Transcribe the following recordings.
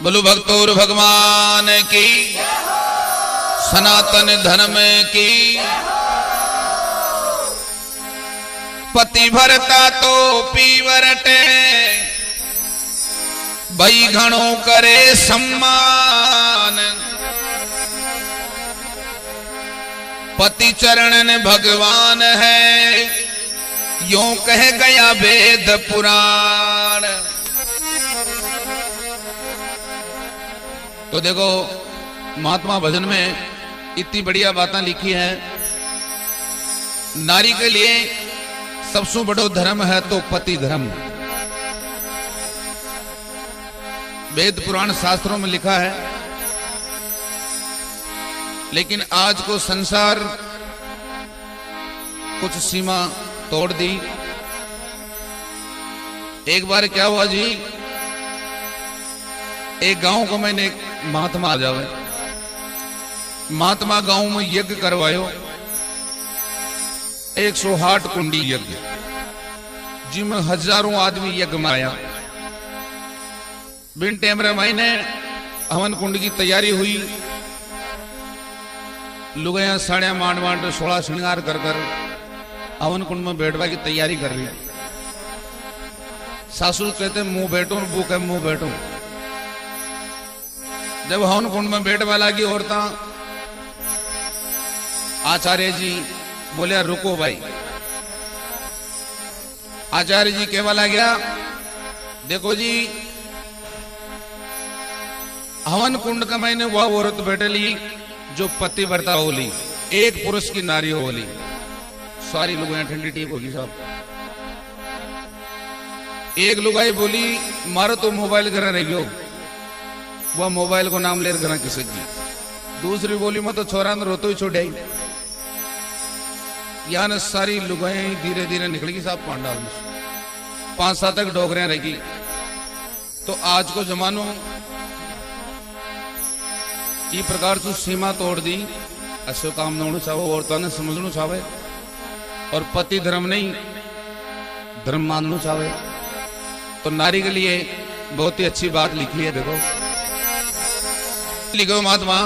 बोलो भक्तोर भगवान की, सनातन धर्म की। पति भरता तो पीवरटे, भई घणो करे सम्मान। पति चरणन भगवान है, यूं कह गया वेद पुराण। तो देखो महात्मा भजन में इतनी बढ़िया बातें लिखी है। नारी के लिए सबसे बड़ो धर्म है तो पति धर्म। वेद पुराण शास्त्रों में लिखा है, लेकिन आज को संसार कुछ सीमा तोड़ दी। एक बार क्या हुआ जी, एक गांव को मैंने एक महात्मा आ जावे, महात्मा गांव में यज्ञ करवायो, 108 कुंडी यज्ञ, जिसमें हजारों आदमी यज्ञ में आया। बिन टेमरे महीने हवन कुंड की तैयारी हुई। लुगाया साड़िया मांड मांड 16 श्रृंगार कर कर हवन कुंड में बैठवा की तैयारी कर रही। सासू कहते मुंह बैठो, वो कहे मुंह बैठो। जब हवन कुंड में बैठवा लगी औरतां, आचार्य जी बोले रुको भाई। आचार्य जी कहवा लगा, देखो जी हवन कुंड का मैंने वह औरत बैठे ली जो पतिव्रता होली, एक पुरुष की नारी होली। सारी लुगाई ठंडी टीप होगी साहब। एक लुगाई बोली मारो तो मोबाइल घर रह गयो, वह मोबाइल को नाम ले घर किसी की। दूसरी बोली मैं तो छोरा ने रोतो ही छोड़े। यानी सारी लुगाई धीरे धीरे निकलेगी साहब पांडाल में। 5-7 तक डोगरियां रहेगी। तो आज को जमानो ये प्रकार से सीमा तोड़ दी। ऐसे काम न होना चाहो, औरतों ने समझना चाहे और पति धर्म नहीं धर्म मानना चाहे। तो नारी के लिए बहुत ही अच्छी बात लिखी है। देखो लिखो महात्मा,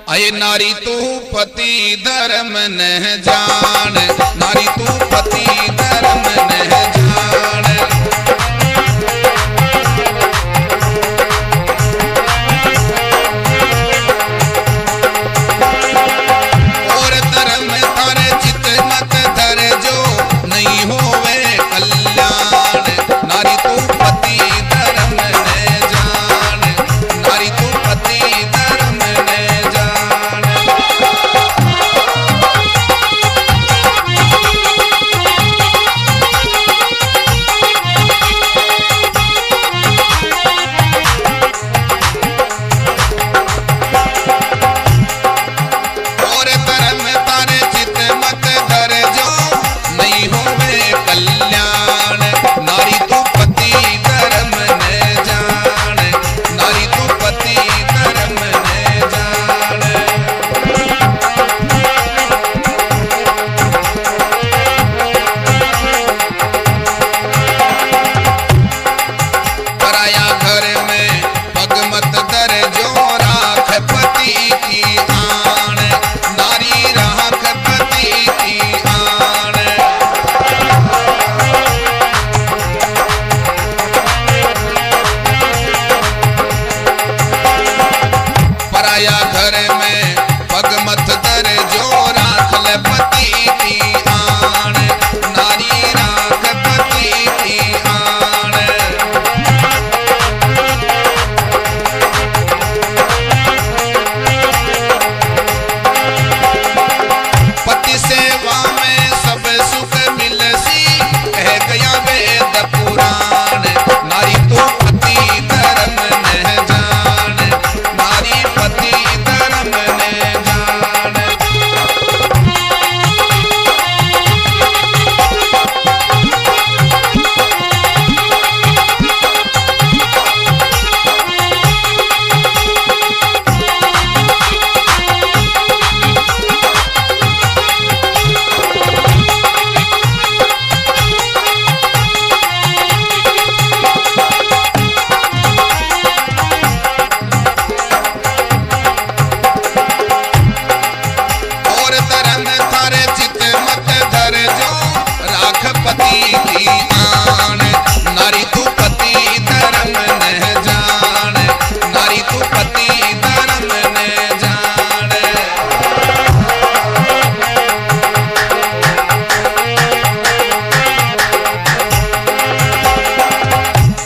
आये नारी तू पति धर्म न जान, नारी तू पति धर्म न जान। और धर्म थारे चित मत धर जो नहीं होवे कल्याण। नारी तू पति धर्म न जान, नारी तू पति धर्म न जान।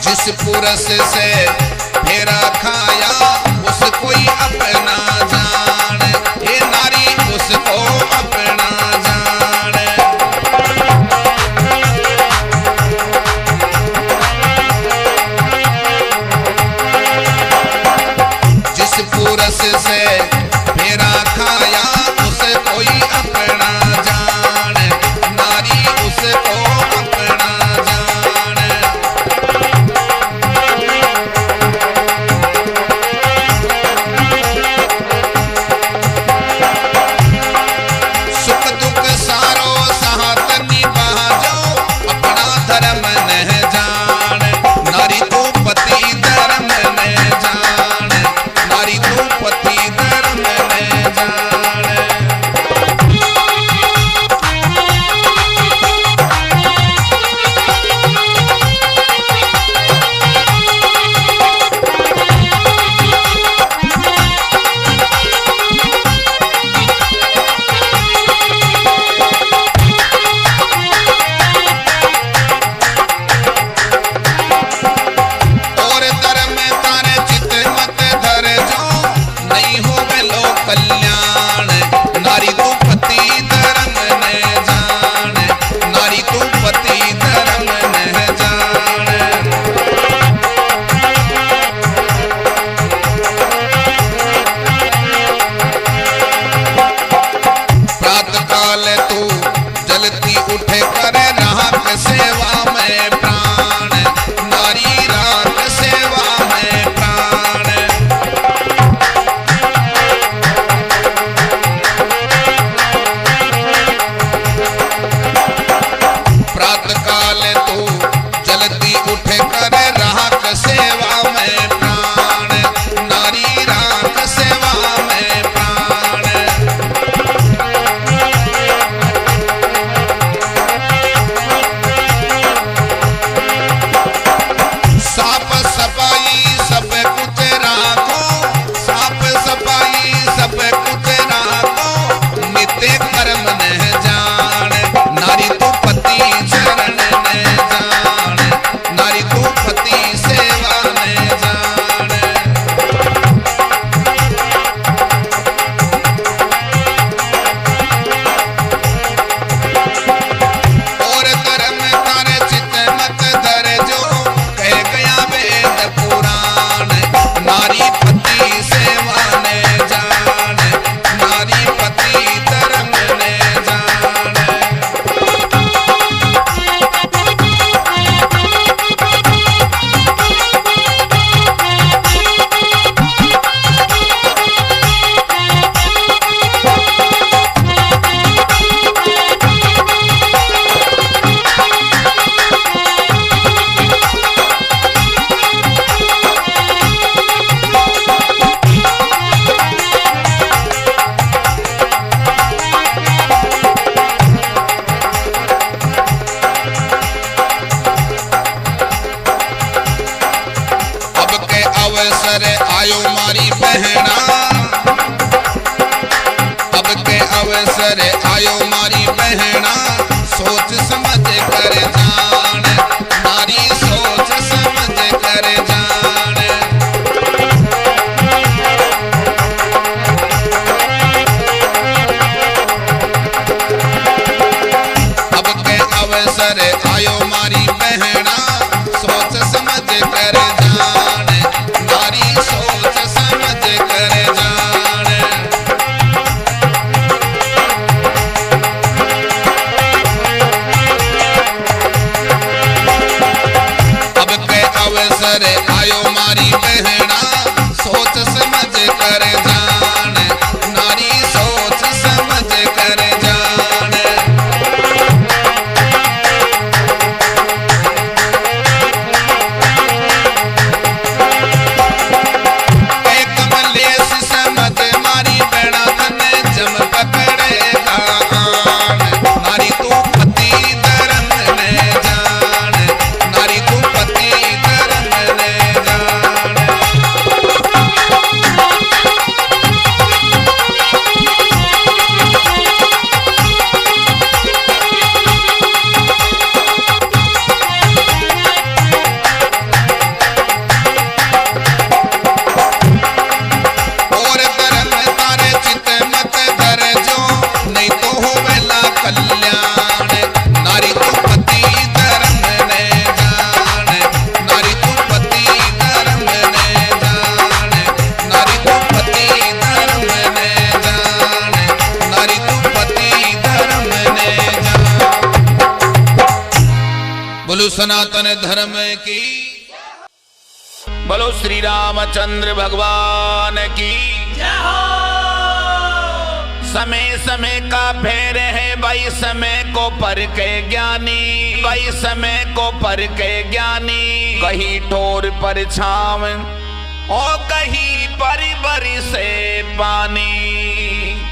जिस पुरस से फेरा खाया उस कोई अपना जान, हे नारी उसको अपना जान। जिस पुरस से फेरा खाया उस कोई अपना जान, नारी उसको अपना जान। सुख दुख सारो साथ निभा जाओ, अपना धर्म न जान, नारी तू पति धर्म न जान, नारी तू पति धर्म न जान। और धर्म तारे चित मत धर जाओ, नहीं हो लो कल्याण, नारी तू पति धर्म न जान, नारी तू पति धर्म न जान। प्रातः काल तू जलती उठे करे राख सेवा में प्राण, नारी राख सेवा में प्राण। प्रातः काल तू जलती उठे करे राख सेवा में प्राण, नारी राख सेवा में प्राण। साफ सफाई सब कुछ राखो, साफ सफाई सब कुछ राखो, नित्य कर्म न जान, नारी तू पति शरण न जान, नारी तू पति सेवा न जान। और धर्म तारे चित मत धर जो, कह गया वेद पुराण, नारी पति सेवा न जान, नारी पति धर्म न जान। अब के अवसर आयो मारी बहना, अब के अवसर आयो मारी बहना, सोच समझ कर जान, नारी सोच समझ कर जान। अब के अवसर आयो मारी बहना, सोच समझ कर जान, नारी सोच समझ कर जान। अब के अवसर आयो मारी बहना, सोच समझ कर जान, नारी सोच समझ कर जान। कमलेश समझ मारी बहना धन जम पकड़ेगा आन, नारी तू पति धर्म न जान, नारी तू पति धर्म न सनातन धर्म की। बोलो श्री रामचंद्र भगवान की जय हो। समय समय का फेर है भाई, समय को पर के ज्ञानी, भाई समय को पर के ज्ञानी। कहीं ठोर पर छाव और कहीं बरी बरी से पानी,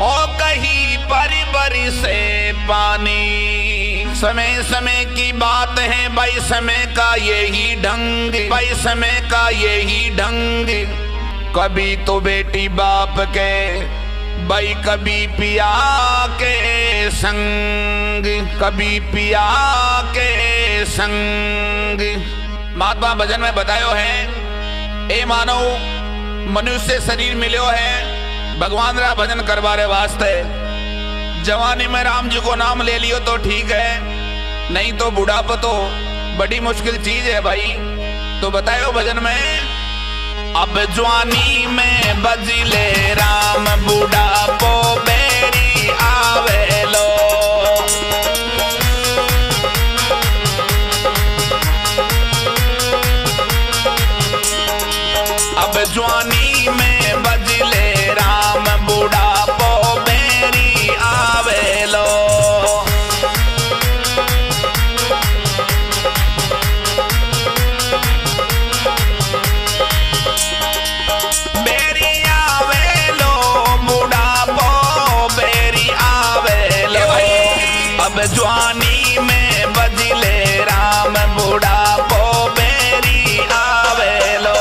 और कहीं बरी बरी से पानी। समय समय की बात है भाई, समय का यही ढंग, भाई समय का यही ढंग। कभी तो बेटी बाप के, भाई कभी पिया के संग, कभी पिया के संग। महात्मा भजन में बतायो है, ए मानव मनुष्य शरीर मिलो है भगवान रा भजन करवारे वास्ते। जवानी में राम जी को नाम ले लियो तो ठीक है, नहीं तो बुढ़ापा तो बड़ी मुश्किल चीज है भाई। तो बतायो भजन में, अब जवानी में बजले राम, बुढ़ापो बेरी आवे लो। अब जवानी में बजले राम, बुढ़ापो बेरी आवे लो। बेरी आवे लो, बुढ़ापो बेरी आवे लो। अब जवानी में बजले राम, बुढ़ापो बेरी आवे लो।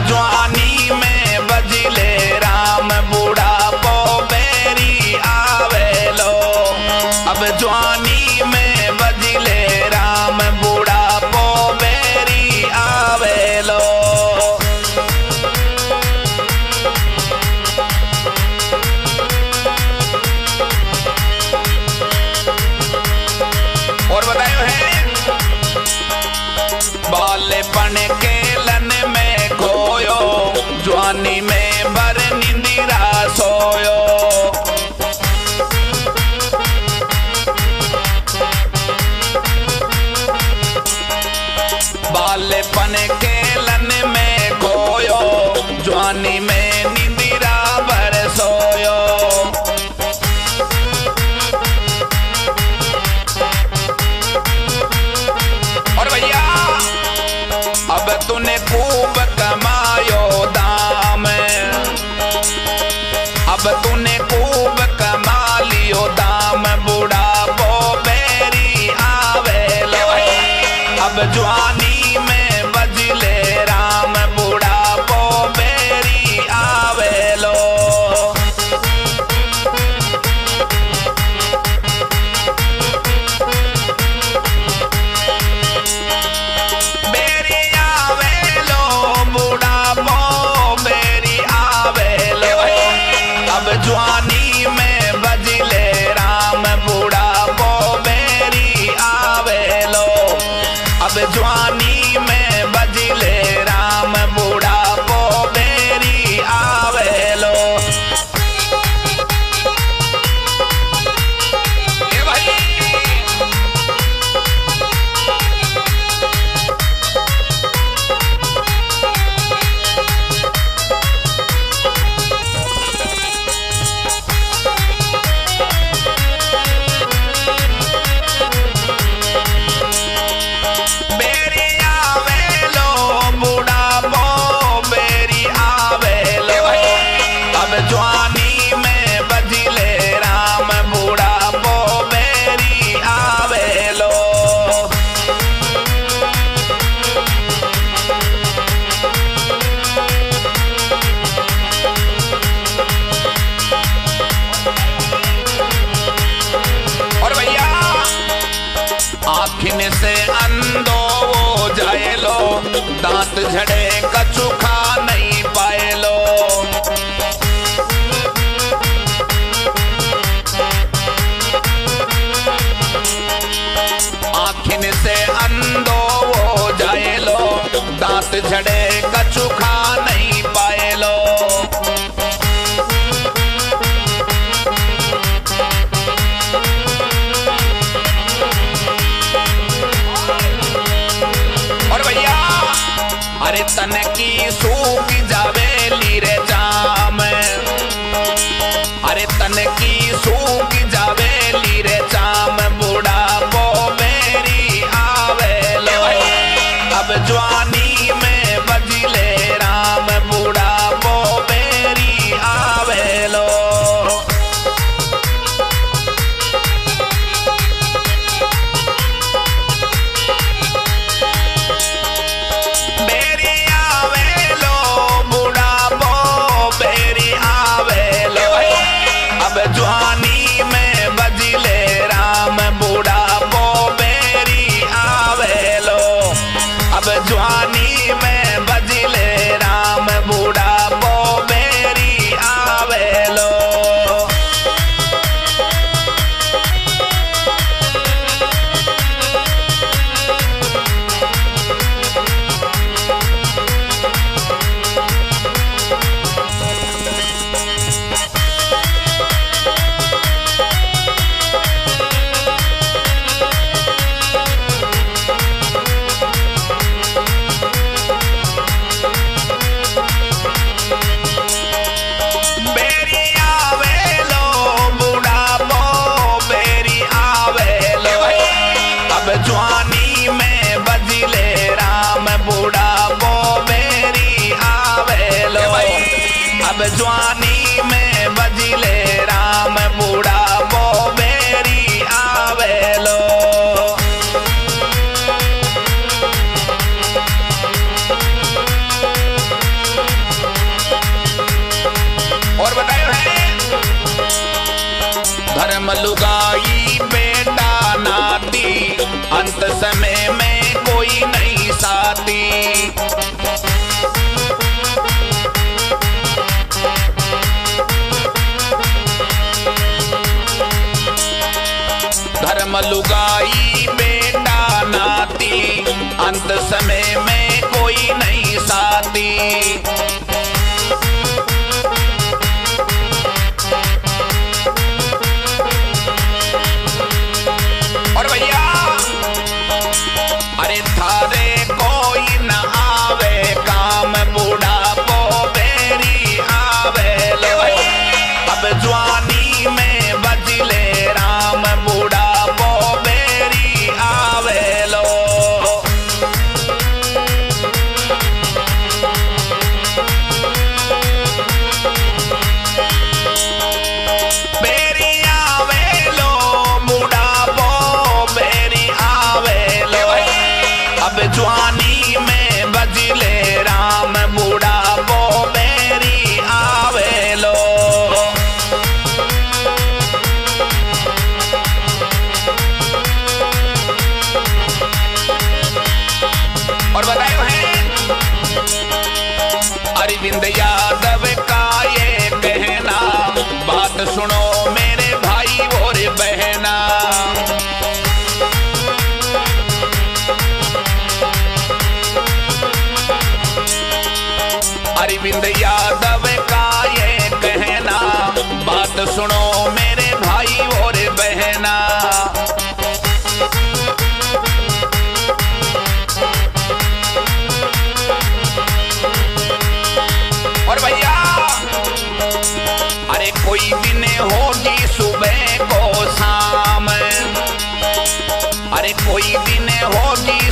जवानी में बजले राम, बुढ़ापो बेरी आवे लो। अब जवानी में बजले राम, बुढ़ापो बेरी आवे लो। और बतायो है, बालेपन के लन में खोयो, जवानी में बर निंदिरा सोयो। अंधो हो जाए लो, दांत झड़े कछु खा नहीं पाए लो। आँखिन से अंधो हो जाए लो, दांत झड़े कछु खा नहीं पाए लो। और भैया अरे तन की सूख जावे लीरे जाम, अरे तन की सूख जावे लीरे जाम, बूढ़ा वो मेरी आवे लो। अब जवानी में बजले राम, बूढ़ा वो मेरी आवे लो। मेरी आवे लो, बूढ़ा वो मेरी आवे लो। अब जवानी में बजले राम, बूढ़ा वो मेरी आवे लो। अब जवानी में बजले राम, बूढ़ा वो मेरी आवे लो। मेरी आवे लो, बूढ़ा वो मेरी आवे लो। अब जवानी में बजले राम, बूढ़ा वो मेरी आवे लो। अब जवानी में बजले राम, बूढ़ा वो मेरी आवे लो। और बतायो है धर्म लुगाई बेटा नाती, अंत समय में कोई नहीं साथी। धर्म लुगाई बेटा नाती, अंत समय में कोई नहीं साथी। और भैया अरे थारे कोई न आवे काम, बूढ़ा वो मेरी आवे लो। अब जवानी में बजले राम, बूढ़ा वो मेरी आवे लो। मेरी आवे लो, बूढ़ा वो मेरी आवे लो। अब जवानी में बजले राम, बूढ़ा वो मेरी आवे लो। और बतायो है अरविंद यादव का ये कहना, बात सुनो मेरे भाई और बहना। अरविंद यादव का ये कहना, बात सुनो मेरे भाई और बहना। और भैया अरे कोई दिन होगी सुबह को शाम, अरे कोई दिन होगी